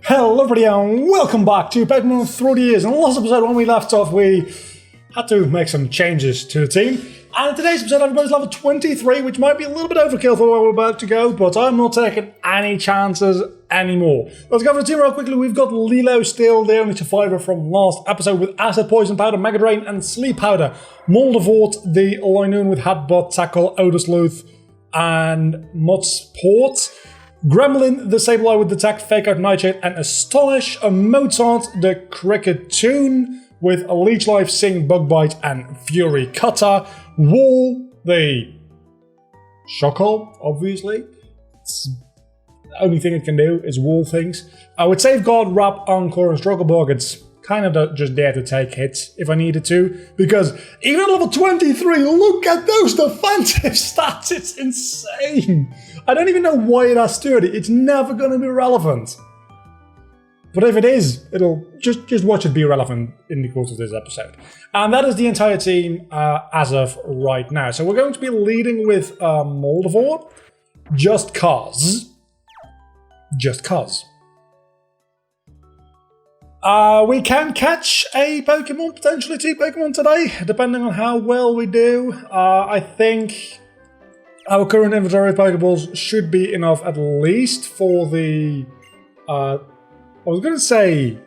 Hello everybody and welcome back to Pokemon Through the Years. In the last episode when we left off we had to make some changes to the team. And in today's episode everybody's level 23, which might be a little bit overkill for where we're about to go, but I'm not taking any chances anymore. Let's go for the team real quickly. We've got Lilo still, the only survivor from last episode, with Acid, Poison Powder, Mega Drain and Sleep Powder. Moldavort, the Linoon with Headbutt, Tackle, Odosleuth and Mudsport. Gremlin, the Sableye with Attack, Fake Out, Nightshade, and Astonish. A Mozart, the Cricketune with a Leech Life, Sing, Bug Bite, and Fury Cutter. Wall, the Shockle, obviously. It's the only thing it can do is wall things. With Safeguard, Wrap, Encore, and Struggle Bug, it's kind of just there to take hits if I needed to. Because even at level 23, look at those defensive stats, it's insane. I don't even know why it has 30. It's never going to be relevant. But if it is, it'll just watch it be relevant in the course of this episode. And that is the entire team as of right now. So we're going to be leading with Moldavort, just cause. Just cause. We can catch a Pokemon, potentially 2 Pokemon today, depending on how well we do. I think our current inventory of Pokeballs should be enough at least for the, I was going to say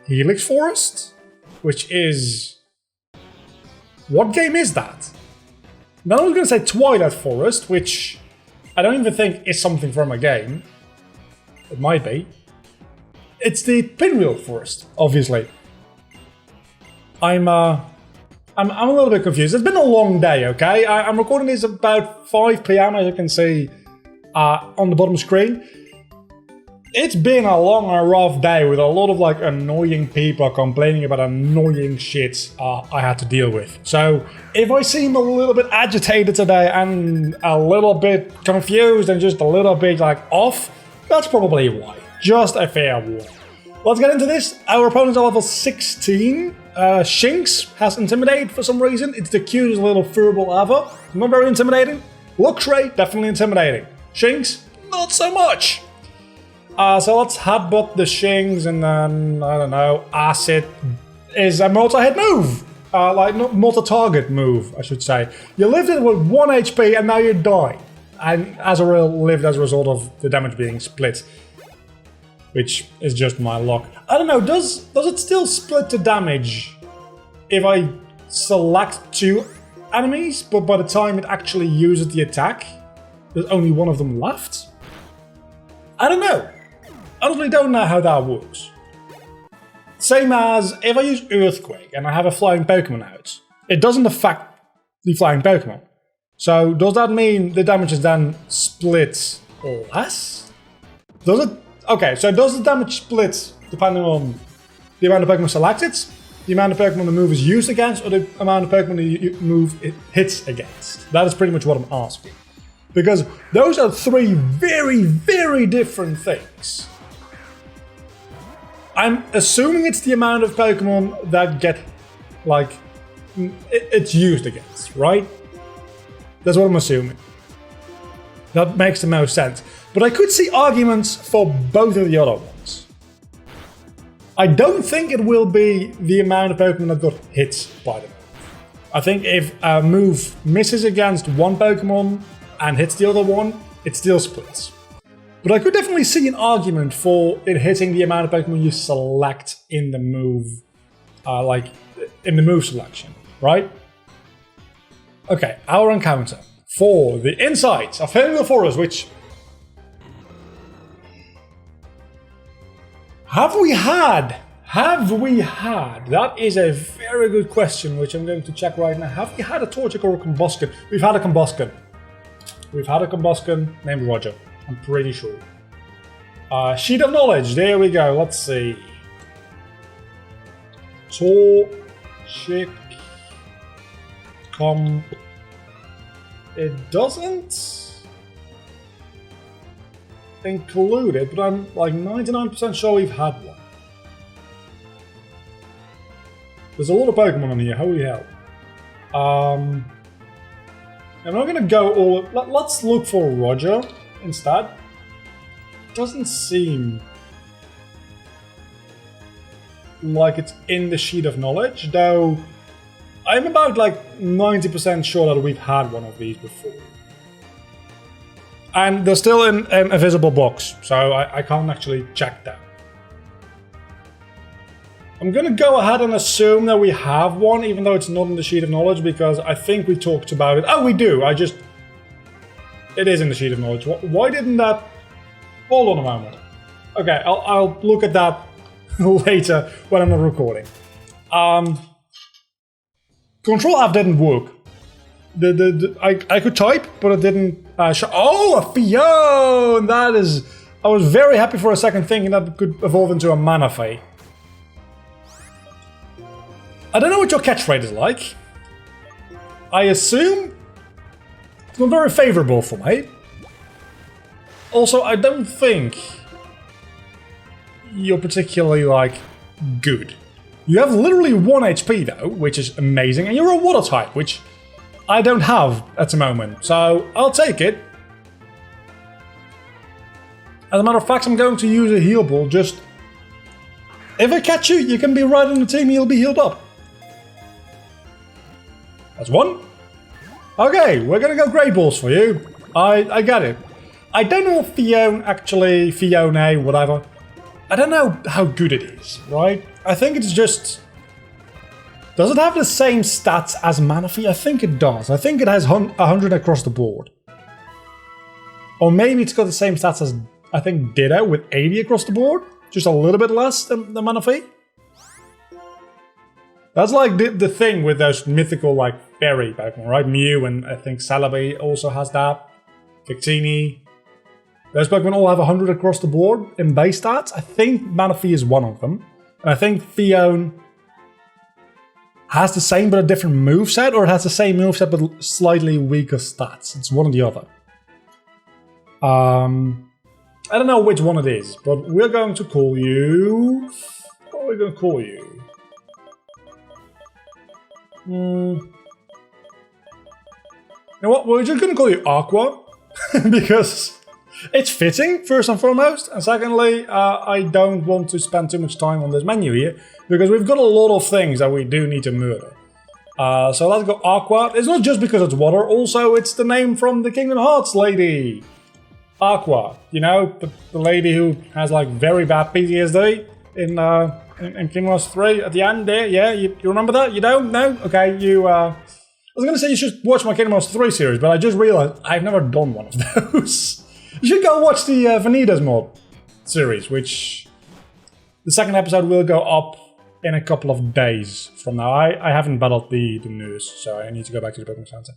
Helix Forest, which is, what game is that? Then I was going to say Twilight Forest, which I don't even think is something from a game. It might be. It's the Pinwheel Forest, obviously. I'm a little bit confused. It's been a long day, okay? I'm recording this about 5 PM, as you can see on the bottom screen. It's been a long and rough day with a lot of annoying people complaining about annoying shit I had to deal with. So if I seem a little bit agitated today and a little bit confused and just a little bit off, that's probably why. Just a fair warning. Let's get into this. Our opponent's are level 16. Shinx has Intimidate for some reason. It's the cutest little furball ever. Not very intimidating. Luxray, definitely intimidating. Shinx, not so much. So let's headbutt the Shinx and then, I don't know, Acid is a multi-hit move. Not multi-target move, I should say. You lived it with 1 HP and now you die. And lived as a result of the damage being split. Which is just my luck. I don't know, does it still split the damage if I select 2 enemies, but by the time it actually uses the attack, there's only one of them left? I don't know. I honestly don't know how that works. Same as if I use Earthquake and I have a flying Pokemon out, it doesn't affect the flying Pokemon. So does that mean the damage is then split less? Does it? Okay, so does the damage split depending on the amount of Pokemon selected, the amount of Pokemon the move is used against, or the amount of Pokemon the move it hits against? That is pretty much what I'm asking. Because those are 3 very, very different things. I'm assuming it's the amount of Pokemon that get, it's used against, right? That's what I'm assuming. That makes the most sense. But I could see arguments for both of the other ones. I don't think it will be the amount of Pokemon that got hit by the move. I think if a move misses against one Pokemon and hits the other one, it still splits. But I could definitely see an argument for it hitting the amount of Pokemon you select in the move, in the move selection, right? Okay, our encounter for the insights of Pinwheel Forest, which Have we had? That is a very good question, which I'm going to check right now. Have we had a Torchic or a Combusken? We've had a Combusken. We've had a Combusken named Roger. I'm pretty sure. Sheet of Knowledge. There we go. Let's see. Torchic. It doesn't include it, but I'm 99% sure we've had one. There's a lot of Pokemon on here, holy hell. I'm not gonna go all... Let's look for Roger instead. Doesn't seem like it's in the sheet of knowledge, though I'm about like 90% sure that we've had one of these before. And they're still in a visible box, so I can't actually check that. I'm gonna go ahead and assume that we have one, even though it's not in the sheet of knowledge, because I think we talked about it. Oh, we do. It is in the sheet of knowledge. Why didn't that? Hold on a moment. Okay, I'll look at that later when I'm not recording. Control F didn't work. I could type, but it didn't show. Oh, a Fion! That is. I was very happy for a second, thinking that it could evolve into a Manaphy. I don't know what your catch rate is like. I assume it's not very favorable for me. Also, I don't think you're particularly, like, good. You have literally 1 HP, though, which is amazing, and you're a water type, which I don't have at the moment, so I'll take it. As a matter of fact, I'm going to use a heal ball, just... If I catch you, you can be right in the team, you'll be healed up. That's 1. Okay, we're gonna go Great Balls for you. I got it. I don't know if Fiona, whatever. I don't know how good it is, right? I think it's just... Does it have the same stats as Manaphy? I think it does. I think it has 100 across the board. Or maybe it's got the same stats as, I think, Ditto with 80 across the board. Just a little bit less than Manaphy. That's like the thing with those mythical, like, fairy Pokemon, right? Mew and I think Celebi also has that. Victini. Those Pokemon all have 100 across the board in base stats. I think Manaphy is one of them. And I think Fion has the same but a different moveset, or it has the same moveset but slightly weaker stats. It's one or the other. I don't know which one it is, but we're going to call you... What are we going to call you? You know what? We're just going to call you Aqua. Because it's fitting, first and foremost. And secondly, I don't want to spend too much time on this menu here. Because we've got a lot of things that we do need to murder. So let's go Aqua. It's not just because it's water. Also, it's the name from the Kingdom Hearts lady. Aqua. You know, the lady who has like very bad PTSD in Kingdom Hearts 3 at the end there. Yeah, you remember that? You don't? No? Okay, you... I was going to say you should watch my Kingdom Hearts 3 series, but I just realized I've never done one of those. You should go watch the Vanitas mod series, which the second episode will go up in a couple of days from now. I haven't battled the nurse, so I need to go back to the Pokemon Center.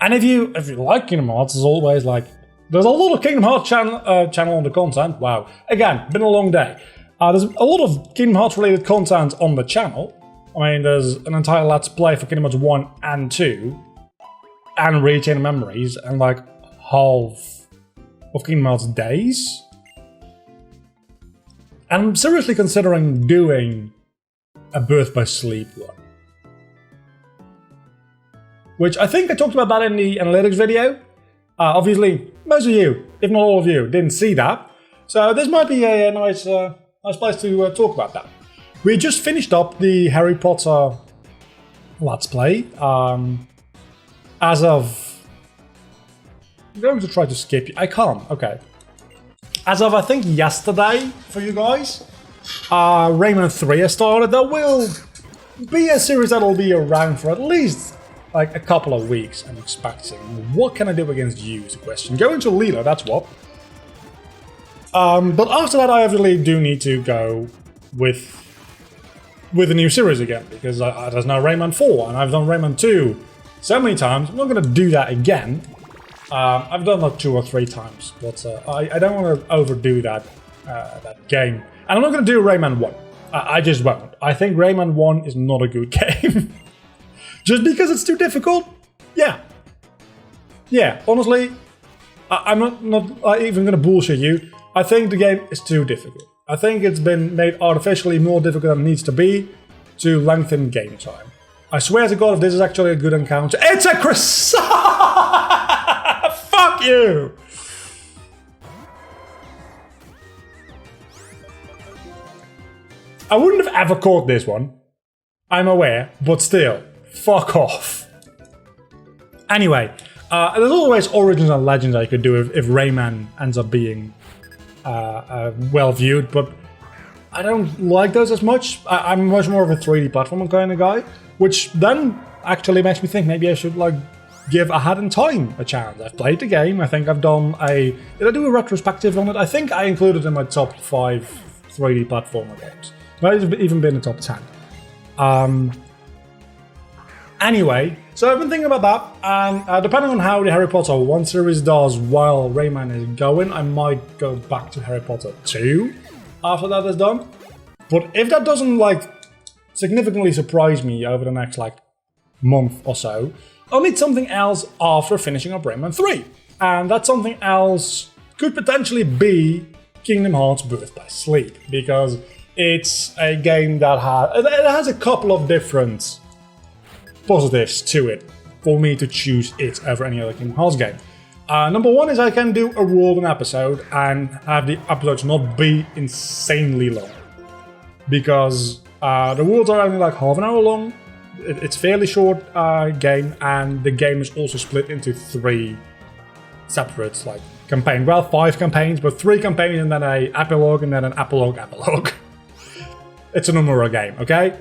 And if you like Kingdom Hearts, there's always like... There's a lot of Kingdom Hearts channel on the content. Wow. Again, been a long day. There's a lot of Kingdom Hearts related content on the channel. I mean, there's an entire Let's Play for Kingdom Hearts 1 and 2. And Rechain Memories. And like half of Kingdom Hearts days. And I'm seriously considering doing a Birth by Sleep one. Which I think I talked about that in the analytics video. Obviously, most of you, if not all of you, didn't see that. So this might be a nice place to talk about that. We just finished up the Harry Potter Let's Play. As of... I'm going to try to skip... I can't, okay. As of, I think, yesterday, for you guys, Rayman 3 has started. That will be a series that will be around for at least... like a couple of weeks, I'm expecting. What can I do against you is the question. Go into Lilo, that's what. But after that, I really do need to go with the new series again, because there's no Rayman 4, and I've done Rayman 2 so many times. I'm not going to do that again. I've done that 2 or 3 times, but I don't want to overdo that game. And I'm not going to do Rayman 1. I just won't. I think Rayman 1 is not a good game. Just because it's too difficult? Yeah. Yeah, honestly, I'm not even going to bullshit you. I think the game is too difficult. I think it's been made artificially more difficult than it needs to be to lengthen game time. I swear to God, if this is actually a good encounter... It's a Acreus! Fuck you! I wouldn't have ever caught this one. I'm aware, but still, fuck off. Anyway, there's always Origins and Legends I could do if Rayman ends up being well viewed, but I don't like those as much. I'm much more of a 3D platformer kind of guy, which then actually makes me think maybe I should like give A Hat in Time a chance. I've played the game. I think I've done a... Did I do a retrospective on it? I think I included it in my top 5 3D platformer games. Might have even been in the top 10. Anyway, so I've been thinking about that, and depending on how the Harry Potter 1 series does while Rayman is going, I might go back to Harry Potter 2 after that is done. But if that doesn't like significantly surprise me over the next like month or so, I'll need something else after finishing up Rayman 3. And that something else could potentially be Kingdom Hearts Birth by Sleep, because it's a game that has a couple of different positives to it for me to choose it over any other Kingdom Hearts game. Number one is I can do a world an episode and have the episodes not be insanely long, because the worlds are only like half an hour long. It's a fairly short game, and the game is also split into 3 separate like campaigns. Well, 5 campaigns, but 3 campaigns and then an epilogue and then an epilogue. It's a Nomura game, okay?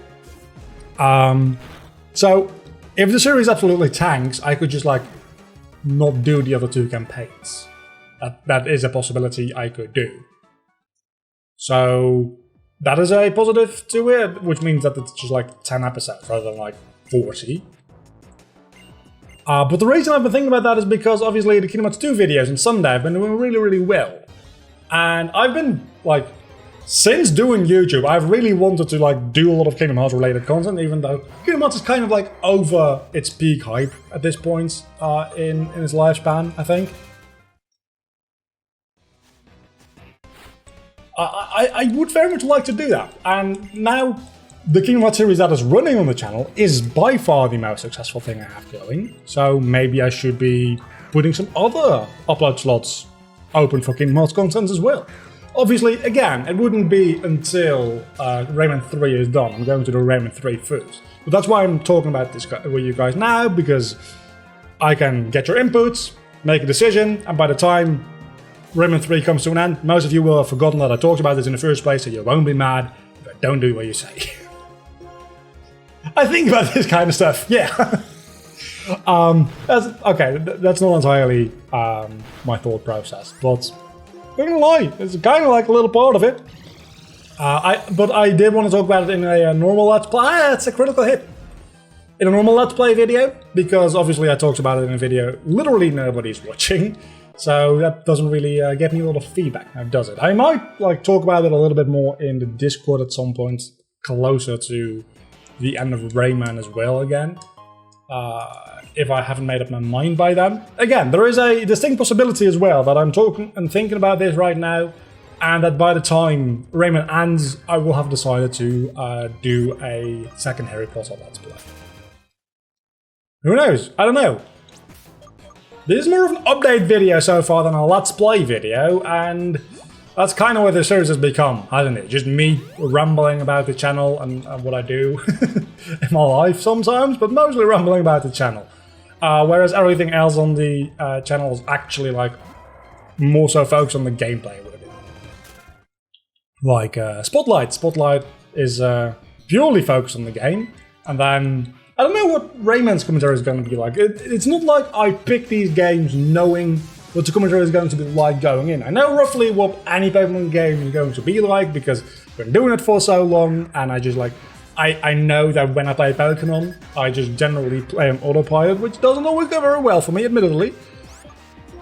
So if the series absolutely tanks, I could just like not do the other 2 campaigns. That is a possibility I could do. So that is a positive to it, which means that it's just like 10 episodes rather than like 40. But the reason I've been thinking about that is because obviously the Kingdom Hearts 2 videos on Sunday have been doing really, really well. And I've been like, since doing YouTube, I've really wanted to like do a lot of Kingdom Hearts related content, even though Kingdom Hearts is kind of like over its peak hype at this point in its lifespan, I think. I would very much like to do that, and now the Kingdom Hearts series that is running on the channel is by far the most successful thing I have going, so maybe I should be putting some other upload slots open for Kingdom Hearts content as well. Obviously, again, it wouldn't be until Rayman 3 is done. I'm going to do Rayman 3 first, but that's why I'm talking about this with you guys now, because I can get your inputs, make a decision, and by the time Rayman 3 comes to an end, most of you will have forgotten that I talked about this in the first place, so you won't be mad if I don't do what you say. I think about this kind of stuff, yeah. That's not entirely my thought process, but I'm not gonna lie, it's kind of like a little part of it. But I did want to talk about it in a normal Let's Play. It's a critical hit. In a normal Let's Play video, because obviously I talked about it in a video literally nobody's watching. So that doesn't really get me a lot of feedback, now does it? I might like talk about it a little bit more in the Discord at some point, closer to the end of Rayman as well again, if I haven't made up my mind by then. Again, there is a distinct possibility as well that I'm talking and thinking about this right now, and that by the time Rayman ends, I will have decided to do a second Harry Potter Let's Play. Who knows? I don't know. This is more of an update video so far than a Let's Play video, and that's kind of what the series has become, hasn't it? Just me rambling about the channel and what I do in my life sometimes, but mostly rambling about the channel. Whereas everything else on the channel is actually like more so focused on the gameplay. Like Spotlight. Spotlight is purely focused on the game, and then I don't know what Rayman's commentary is going to be like. It's not like I pick these games knowing what the commentary is going to be like going in. I know roughly what any Pokemon game is going to be like because I've been doing it for so long, and I just like, I know that when I play Pokemon, I just generally play on autopilot, which doesn't always go very well for me, admittedly.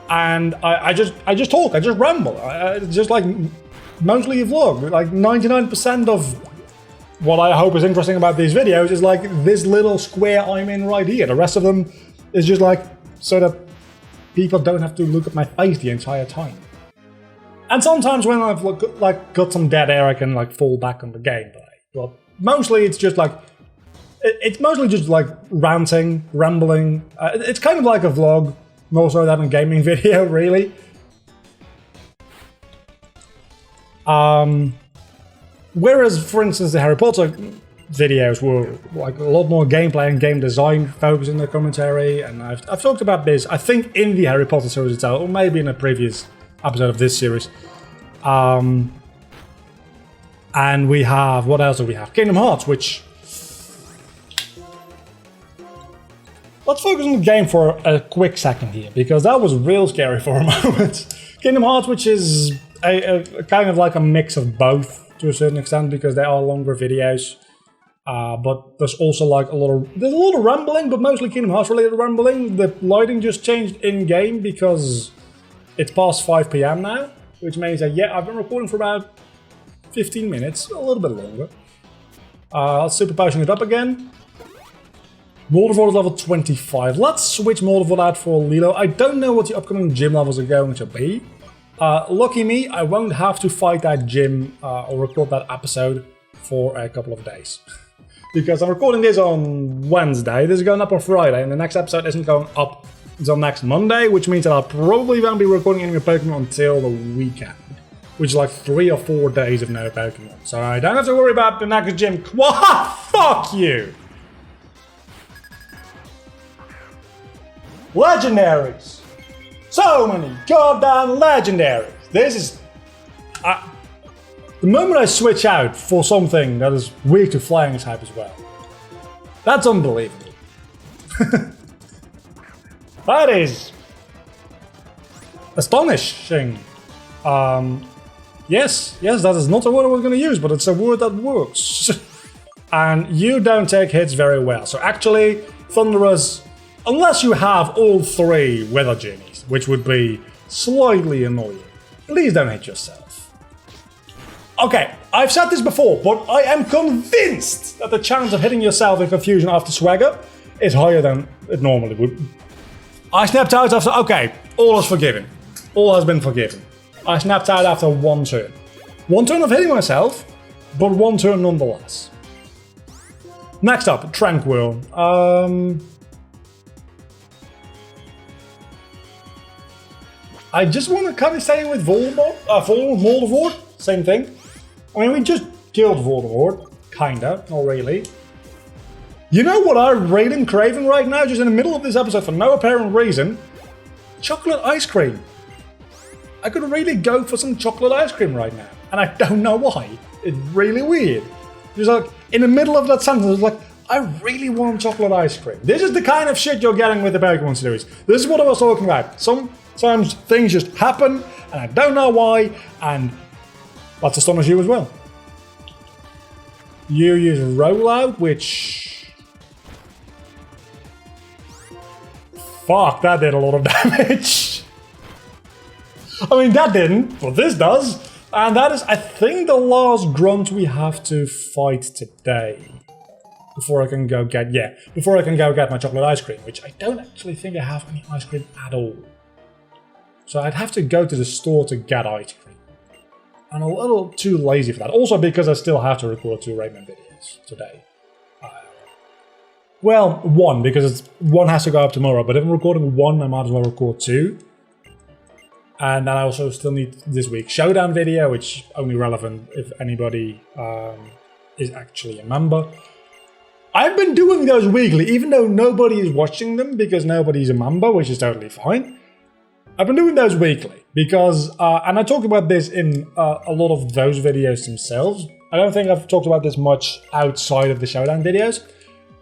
And I just talk, I just ramble. It's just like mostly a vlog. Like 99% of what I hope is interesting about these videos is like this little square I'm in right here. The rest of them is just like so that people don't have to look at my face the entire time. And sometimes when I've got some dead air, I can like fall back on the gameplay. But mostly it's just like ranting, rambling. It's kind of like a vlog, more so than a gaming video, really. Whereas, for instance, the Harry Potter videos were like a lot more gameplay and game design focused in the commentary, and I've talked about this, I think, in the Harry Potter series itself, or maybe in a previous episode of this series. And we have, what else do we have? Kingdom Hearts, which... Let's focus on the game for a quick second here, because that was real scary for a moment. Kingdom Hearts, which is a kind of like a mix of both to a certain extent, because they are longer videos. But there's also like a lot of rambling, but mostly Kingdom Hearts related rambling. The lighting just changed in game because it's past 5 PM now, which means that, yeah, I've been recording for about 15 minutes, a little bit longer. I'll super pushing it up again. Moldavort is level 25. Let's switch Moldavort out for Lilo. I don't know what the upcoming gym levels are going to be. Lucky me, I won't have to fight that gym or record that episode for a couple of days. Because I'm recording this on Wednesday, this is going up on Friday, and the next episode isn't going up until next Monday, which means that I probably won't be recording any Pokemon until the weekend. Which is like 3 or 4 days of no Pokemon. So I don't have to worry about the next gym. Fuck you! Legendaries! So many goddamn legendaries! This is... the moment I switch out for something that is weak to flying type as well, that's unbelievable. That is... astonishing. Yes, that is not a word I was going to use, but it's a word that works. And you don't take hits very well. So actually, Thunderous, unless you have all 3 Weather Genies, which would be slightly annoying, please don't hit yourself. Okay, I've said this before, but I am convinced that the chance of hitting yourself in Confusion after Swagger is higher than it normally would. I snapped out after... Okay, all is forgiven. All has been forgiven. I snapped out after 1 turn. 1 turn of hitting myself, but 1 turn nonetheless. Next up, Tranquil. I just want to kind of stay with Voldemort. Same thing. I mean, we just killed Voldemort. Kinda, not really. You know what I'm really craving right now, just in the middle of this episode for no apparent reason? Chocolate ice cream. I could really go for some chocolate ice cream right now, and I don't know why. It's really weird. Just like, in the middle of that sentence, it's like, I really want chocolate ice cream. This is the kind of shit you're getting with the Pokemon series. This is what I was talking about. Sometimes things just happen, and I don't know why, and that's astonish you as well. You use Rollout, which... Fuck, that did a lot of damage. I mean, that didn't, but this does. And that is, I think, the last grunt we have to fight today. Before I can go get my chocolate ice cream, which I don't actually think I have any ice cream at all. So I'd have to go to the store to get ice cream. I'm a little too lazy for that. Also because I still have to record 2 Rayman videos today. Well, 1, because one has to go up tomorrow, but if I'm recording 1, I might as well record 2. And then I also still need this week's Showdown video, which is only relevant if anybody is actually a member. I've been doing those weekly, even though nobody is watching them because nobody's a member, which is totally fine. I've been doing those weekly because, and I talked about this in a lot of those videos themselves. I don't think I've talked about this much outside of the Showdown videos.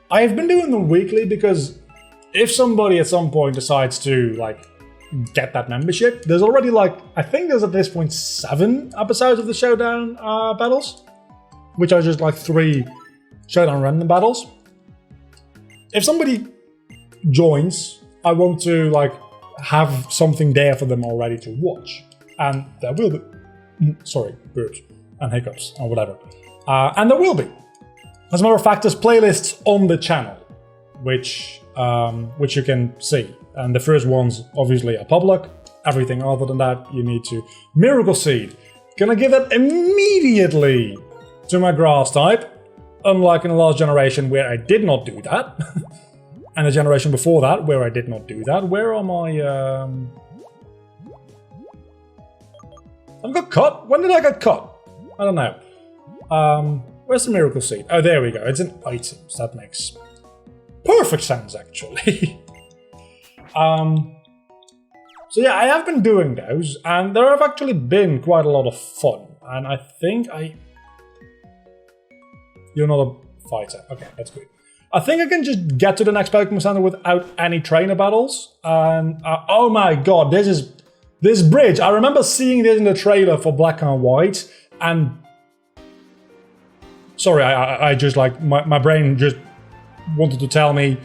I've been doing them weekly because if somebody at some point decides to, like, get that membership, there's already, like, I think there's at this point 7 episodes of the Showdown battles, which are just, like, 3 Showdown random battles. If somebody joins, I want to, like, have something there for them already to watch. And there will be. Sorry, burps and hiccups or whatever. And there will be. As a matter of fact, there's playlists on the channel, which you can see. And the first ones obviously are public. Everything other than that, you need to. Miracle Seed. Gonna give that immediately to my grass type. Unlike in the last generation where I did not do that. And the generation before that where I did not do that. Where are my... I got cut? When did I get cut? I don't know. Where's the Miracle Seed? Oh, there we go. It's an item. So that makes perfect sense, actually. So yeah, I have been doing those, and there have actually been quite a lot of fun. And I think You're not a fighter. Okay, that's good. I think I can just get to the next Pokemon Center without any trainer battles. And oh my god, this bridge. I remember seeing this in the trailer for Black and White, and sorry, I just like my brain just wanted to tell me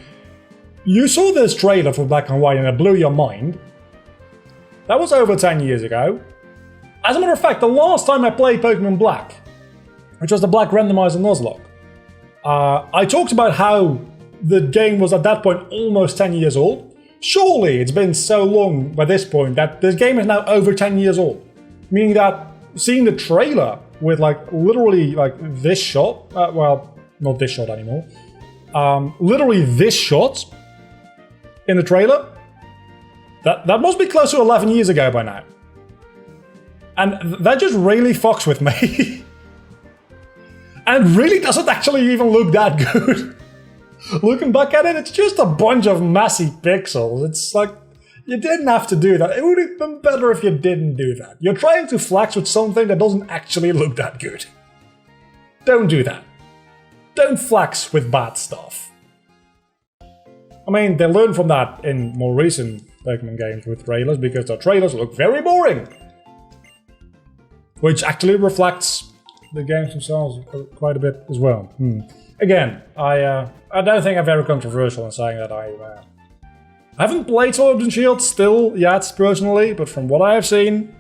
you saw this trailer for Black and White and it blew your mind. That was over 10 years ago. As a matter of fact, the last time I played Pokemon Black, which was the Black Randomizer Nuzlocke, I talked about how the game was at that point almost 10 years old. Surely it's been so long by this point that this game is now over 10 years old. Meaning that seeing the trailer with like literally like this shot, well, not this shot anymore, literally this shot in the trailer, that must be close to 11 years ago by now. And that just really fucks with me. And really doesn't actually even look that good. Looking back at it, it's just a bunch of messy pixels. It's like, you didn't have to do that. It would have been better if you didn't do that. You're trying to flex with something that doesn't actually look that good. Don't do that. Don't flex with bad stuff. I mean, they learned from that in more recent Pokemon games with trailers, because their trailers look very boring. Which actually reflects the games themselves quite a bit as well. Again, I don't think I'm very controversial in saying that I haven't played Sword and Shield still yet, personally, but from what I have seen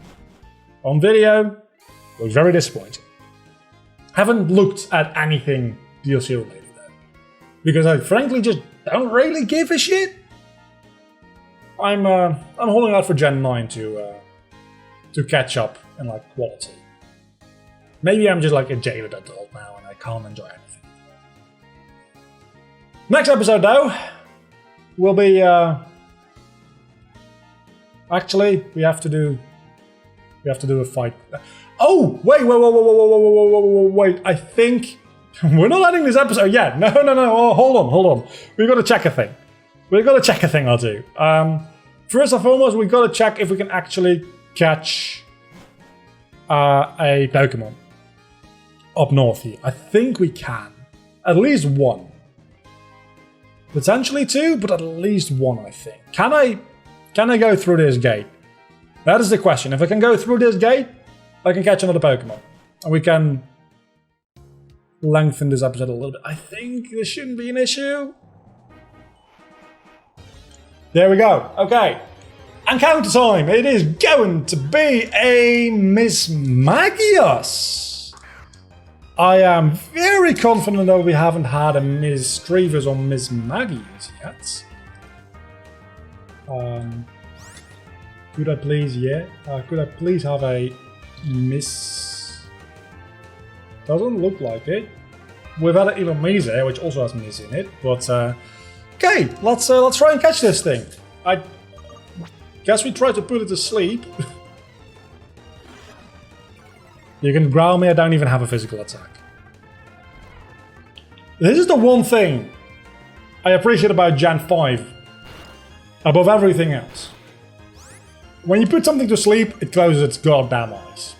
on video, it was very disappointing. Haven't looked at anything DLC related though, because I frankly just don't really give a shit. I'm holding out for Gen 9 to catch up in like quality. Maybe I'm just like a jaded adult now and I can't enjoy anything. Next episode though will be actually we have to do a fight. Oh wait! I think we're not ending this episode yet. No. Oh, hold on. We've got to check a thing. Or two. First and foremost, we've got to check if we can actually catch a Pokemon up north here. I think we can. At least one. Potentially two, but at least one, I think. Can I go through this gate? That is the question. If I can go through this gate, I can catch another Pokemon. And we can lengthen this episode a little bit. I think this shouldn't be an issue. There we go. Okay. And counter time. It is going to be a Miss Magius. I am very confident that we haven't had a Miss Grievous or Miss Magius yet. Could I please, could I please have a Miss... Doesn't look like it. We've had an Illumise, which also has Miss in it, but okay, let's try and catch this thing. I guess we try to put it to sleep. You can growl me, I don't even have a physical attack. This is the one thing I appreciate about Gen 5 above everything else. When you put something to sleep, it closes its goddamn eyes.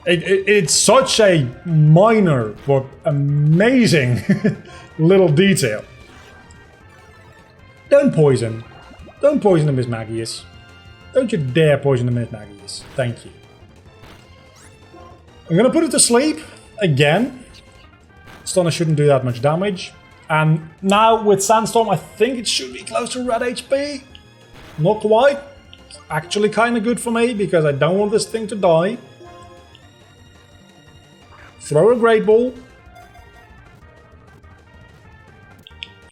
It's such a minor but amazing little detail. Don't poison. Don't poison the Miss Magius. Don't you dare poison the Miss Magius. Thank you. I'm gonna put it to sleep again. Stunner shouldn't do that much damage. And now with Sandstorm, I think it should be close to red HP. Not quite. It's actually kind of good for me because I don't want this thing to die. Throw a Great Ball.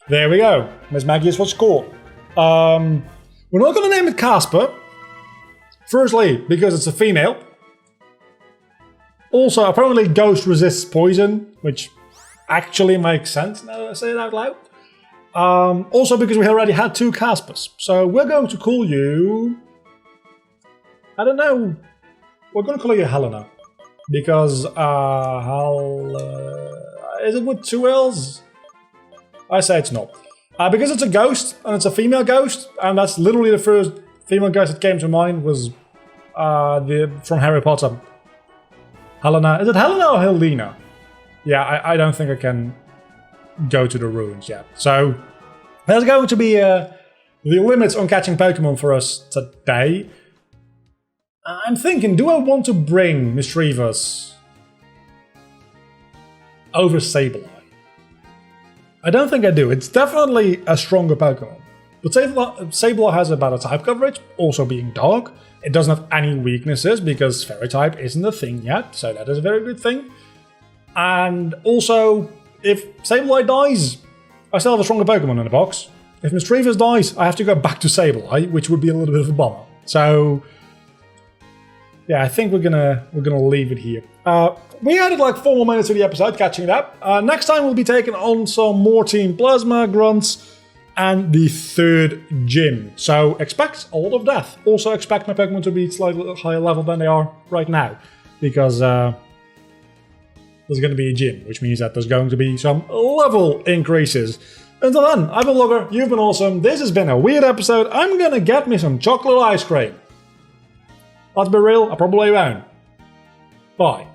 There we go. Miss Magius was caught. We're not going to name it Casper. Firstly, because it's a female. Also, apparently Ghost resists poison, which actually makes sense now that I say it out loud. Also because we already had two Caspers. So we're going to call you... I don't know. We're going to call you Helena. Because, is it with 2 L's? I say it's not. Because it's a ghost, and it's a female ghost, and that's literally the first female ghost that came to mind was from Harry Potter. Helena. Is it Helena or Helena? Yeah, I don't think I can go to the ruins yet. So, there's going to be the limits on catching Pokemon for us today. I'm thinking, do I want to bring Mischievous over Sableye? I don't think I do. It's definitely a stronger Pokemon. But Sableye has a better type coverage, also being dark. It doesn't have any weaknesses because Fairy type isn't a thing yet, so that is a very good thing. And also, if Sableye dies, I still have a stronger Pokemon in the box. If Mischievous dies, I have to go back to Sableye, which would be a little bit of a bummer. So, yeah, I think we're gonna leave it here. We added like 4 more minutes to the episode, catching it up. Next time we'll be taking on some more Team Plasma grunts and the 3rd gym. So expect a lot of death. Also expect my Pokemon to be slightly higher level than they are right now, because there's going to be a gym, which means that there's going to be some level increases. Until then, I've been Logger, you've been awesome. This has been a weird episode. I'm gonna get me some chocolate ice cream. Let's be real, I probably won't. Bye.